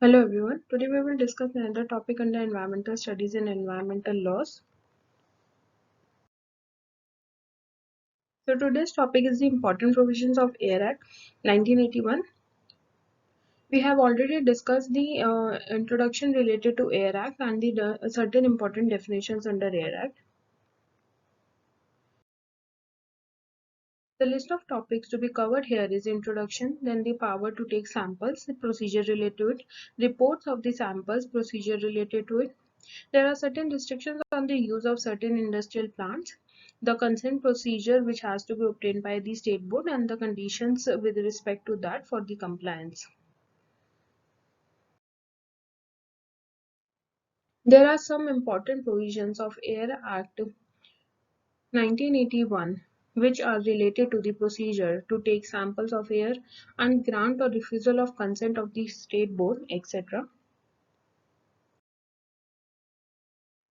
Hello everyone. Today we will discuss another topic under environmental studies and environmental laws. So today's topic is the important provisions of Air Act 1981. We have already discussed the introduction related to Air Act and the certain important definitions under Air Act. The list of topics to be covered here is introduction, then the power to take samples, the procedure related to it, reports of the samples, procedure related to it. There are certain restrictions on the use of certain industrial plants, the consent procedure which has to be obtained by the state board, and the conditions with respect to that for the compliance. There are some important provisions of Air Act 1981 which are related to the procedure to take samples of air and grant or refusal of consent of the state board, etc.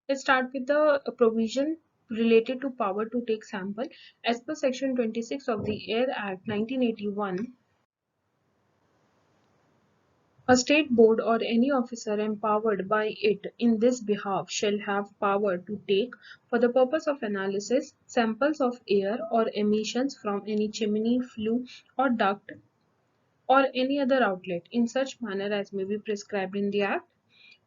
Let's start with the provision related to power to take sample. As per section 26 of the Air Act 1981, a state board or any officer empowered by it in this behalf shall have power to take, for the purpose of analysis, samples of air or emissions from any chimney, flue or duct or any other outlet in such manner as may be prescribed in the Act.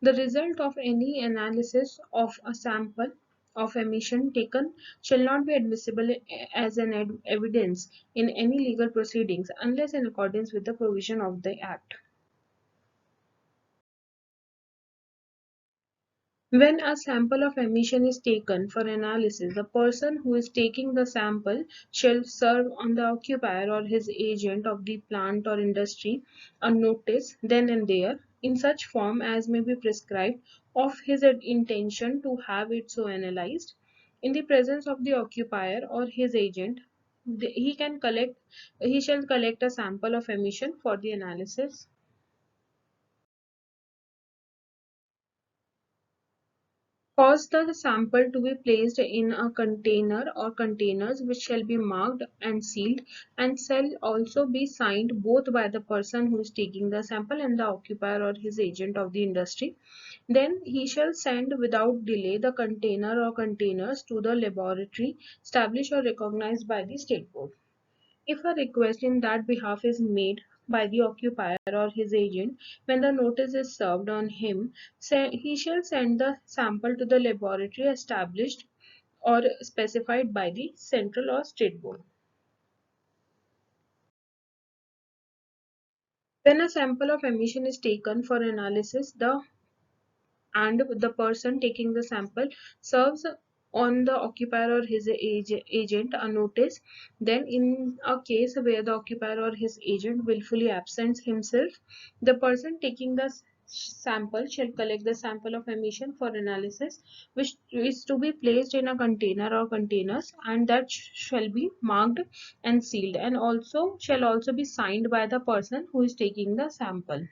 The result of any analysis of a sample of emission taken shall not be admissible as an evidence in any legal proceedings unless in accordance with the provision of the Act. When a sample of emission is taken for analysis, the person who is taking the sample shall serve on the occupier or his agent of the plant or industry a notice then and there, in such form as may be prescribed, of his intention to have it so analyzed. In the presence of the occupier or his agent, he shall collect a sample of emission for the analysis. Cause the sample to be placed in a container or containers which shall be marked and sealed and shall also be signed both by the person who is taking the sample and the occupier or his agent of the industry. Then he shall send without delay the container or containers to the laboratory established or recognized by the state board. If a request in that behalf is made by the occupier or his agent, when the notice is served on him, he shall send the sample to the laboratory established or specified by the central or state board. When a sample of emission is taken for analysis, the person taking the sample serves on the occupier or his agent a notice. Then in a case where the occupier or his agent willfully absents himself, the person taking the sample shall collect the sample of emission for analysis, which is to be placed in a container or containers, and that shall be marked and sealed, and also shall also be signed by the person who is taking the sample.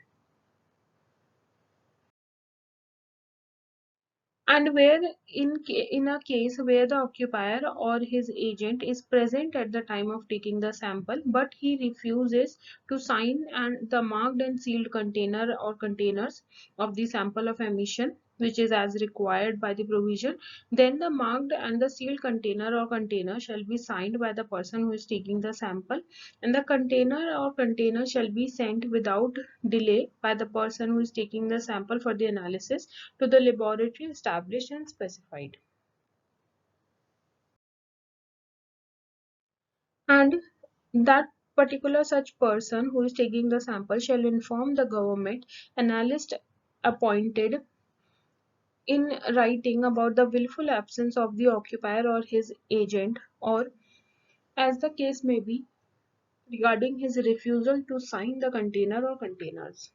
And where in a case where the occupier or his agent is present at the time of taking the sample but he refuses to sign and the marked and sealed container or containers of the sample of emission which is as required by the provision, then the marked and the sealed container or container shall be signed by the person who is taking the sample, and the container or container shall be sent without delay by the person who is taking the sample for the analysis to the laboratory established and specified. And that particular such person who is taking the sample shall inform the government analyst appointed in writing about the willful absence of the occupier or his agent, or as the case may be, regarding his refusal to sign the container or containers.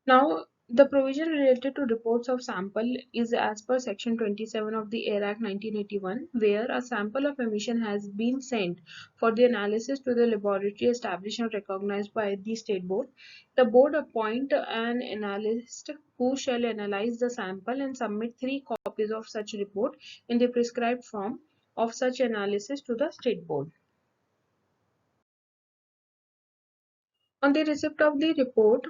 Now, the provision related to reports of sample is as per section 27 of the Air Act 1981, where a sample of emission has been sent for the analysis to the laboratory established and recognized by the state board. The board appoint an analyst who shall analyze the sample and submit 3 copies of such report in the prescribed form of such analysis to the state board. On the receipt of the report,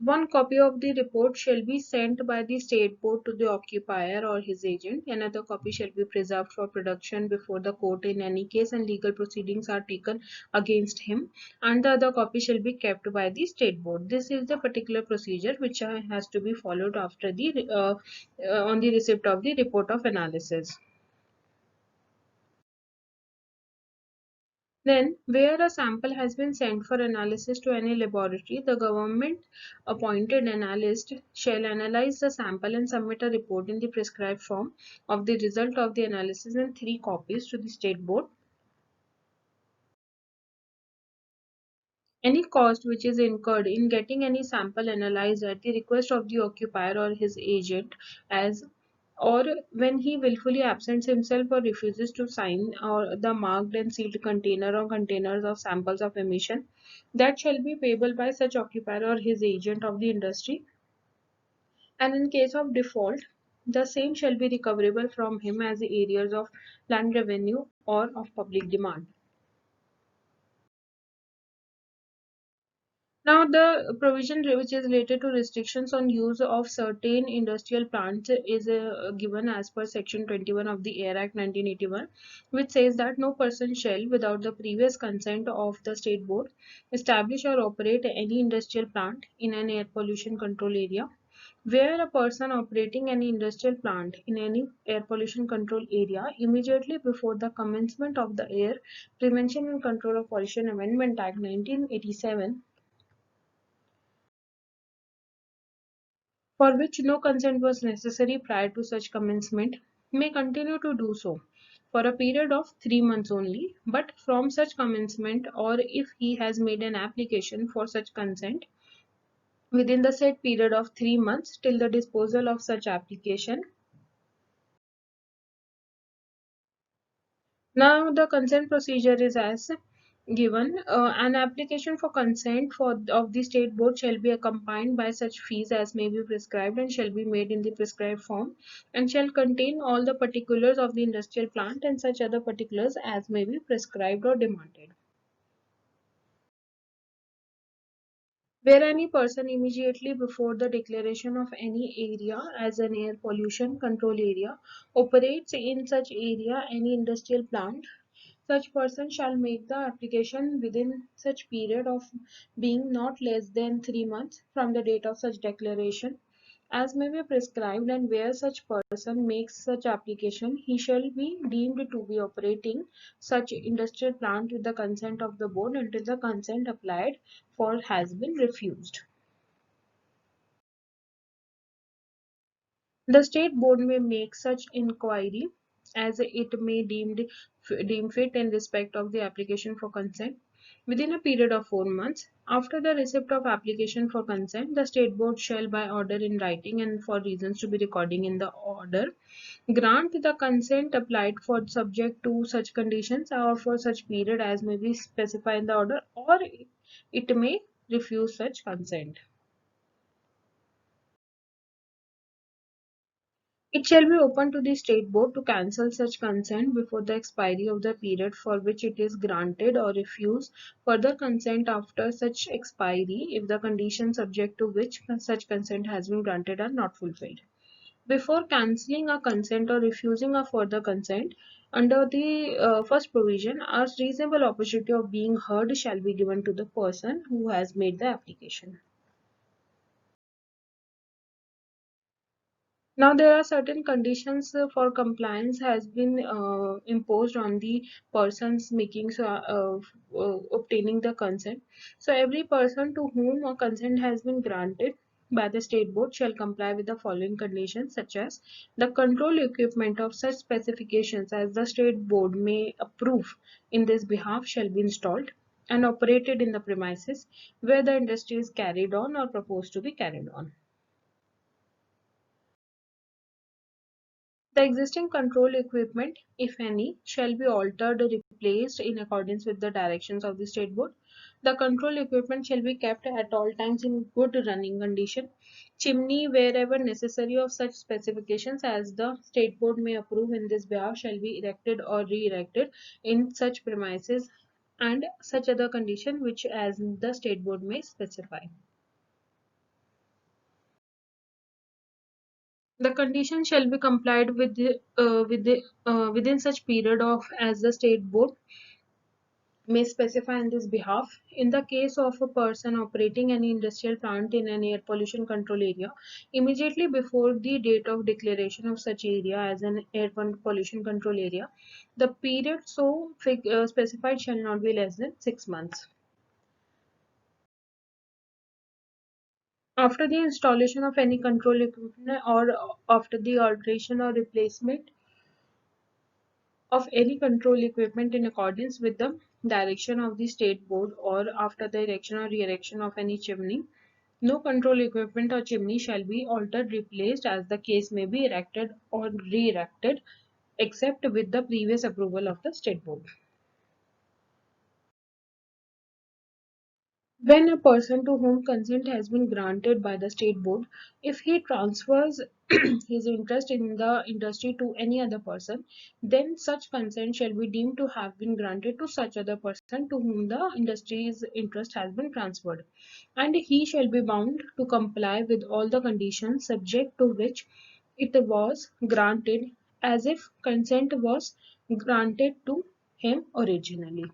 one copy of the report shall be sent by the state board to the occupier or his agent. Another copy shall be preserved for production before the court in any case and legal proceedings are taken against him. And the other copy shall be kept by the state board. This is the particular procedure which has to be followed after the on the receipt of the report of analysis. Then, where a sample has been sent for analysis to any laboratory, the government appointed analyst shall analyze the sample and submit a report in the prescribed form of the result of the analysis in 3 copies to the state board. Any cost which is incurred in getting any sample analyzed at the request of the occupier or his agent, as or when he willfully absents himself or refuses to sign or the marked and sealed container or containers of samples of emission, that shall be payable by such occupier or his agent of the industry, and in case of default, the same shall be recoverable from him as the areas of land revenue or of public demand. Now, the provision which is related to restrictions on use of certain industrial plants is given as per Section 21 of the Air Act 1981, which says that no person shall, without the previous consent of the State Board, establish or operate any industrial plant in an air pollution control area. Where a person operating any industrial plant in any air pollution control area immediately before the commencement of the Air Prevention and Control of Pollution Amendment Act 1987, for which no consent was necessary prior to such commencement, may continue to do so for a period of 3 months only, but from such commencement, or if he has made an application for such consent within the said period of 3 months till the disposal of such application. Now the consent procedure is as given. An application for consent of the state board shall be accompanied by such fees as may be prescribed and shall be made in the prescribed form and shall contain all the particulars of the industrial plant and such other particulars as may be prescribed or demanded. Where any person immediately before the declaration of any area as an air pollution control area operates in such area any industrial plant, such person shall make the application within such period of being not less than 3 months from the date of such declaration as may be prescribed, and where such person makes such application he shall be deemed to be operating such industrial plant with the consent of the board until the consent applied for has been refused. The state board may make such inquiry as it may deem fit in respect of the application for consent within a period of 4 months. After the receipt of application for consent, the state board shall by order in writing and for reasons to be recording in the order grant the consent applied for subject to such conditions or for such period as may be specified in the order, or it may refuse such consent. It shall be open to the state board to cancel such consent before the expiry of the period for which it is granted or refuse further consent after such expiry if the conditions subject to which such consent has been granted are not fulfilled. Before cancelling a consent or refusing a further consent, under the first provision, a reasonable opportunity of being heard shall be given to the person who has made the application. Now there are certain conditions for compliance has been imposed on the persons making obtaining the consent. So every person to whom a consent has been granted by the state board shall comply with the following conditions, such as the control equipment of such specifications as the state board may approve in this behalf shall be installed and operated in the premises where the industry is carried on or proposed to be carried on. The existing control equipment, if any, shall be altered or replaced in accordance with the directions of the state board. The control equipment shall be kept at all times in good running condition. Chimney, wherever necessary of such specifications as the state board may approve in this behalf, shall be erected or re-erected in such premises and such other condition which as the state board may specify. The condition shall be complied with within such period of as the state board may specify on this behalf. In the case of a person operating any industrial plant in an air pollution control area, immediately before the date of declaration of such area as an pollution control area, the period so specified shall not be less than 6 months. After the installation of any control equipment or after the alteration or replacement of any control equipment in accordance with the direction of the state board or after the erection or re-erection of any chimney, no control equipment or chimney shall be altered, replaced as the case may be erected or re-erected except with the previous approval of the state board. When a person to whom consent has been granted by the state board, if he transfers his interest in the industry to any other person, then such consent shall be deemed to have been granted to such other person to whom the industry's interest has been transferred, and he shall be bound to comply with all the conditions subject to which it was granted as if consent was granted to him originally.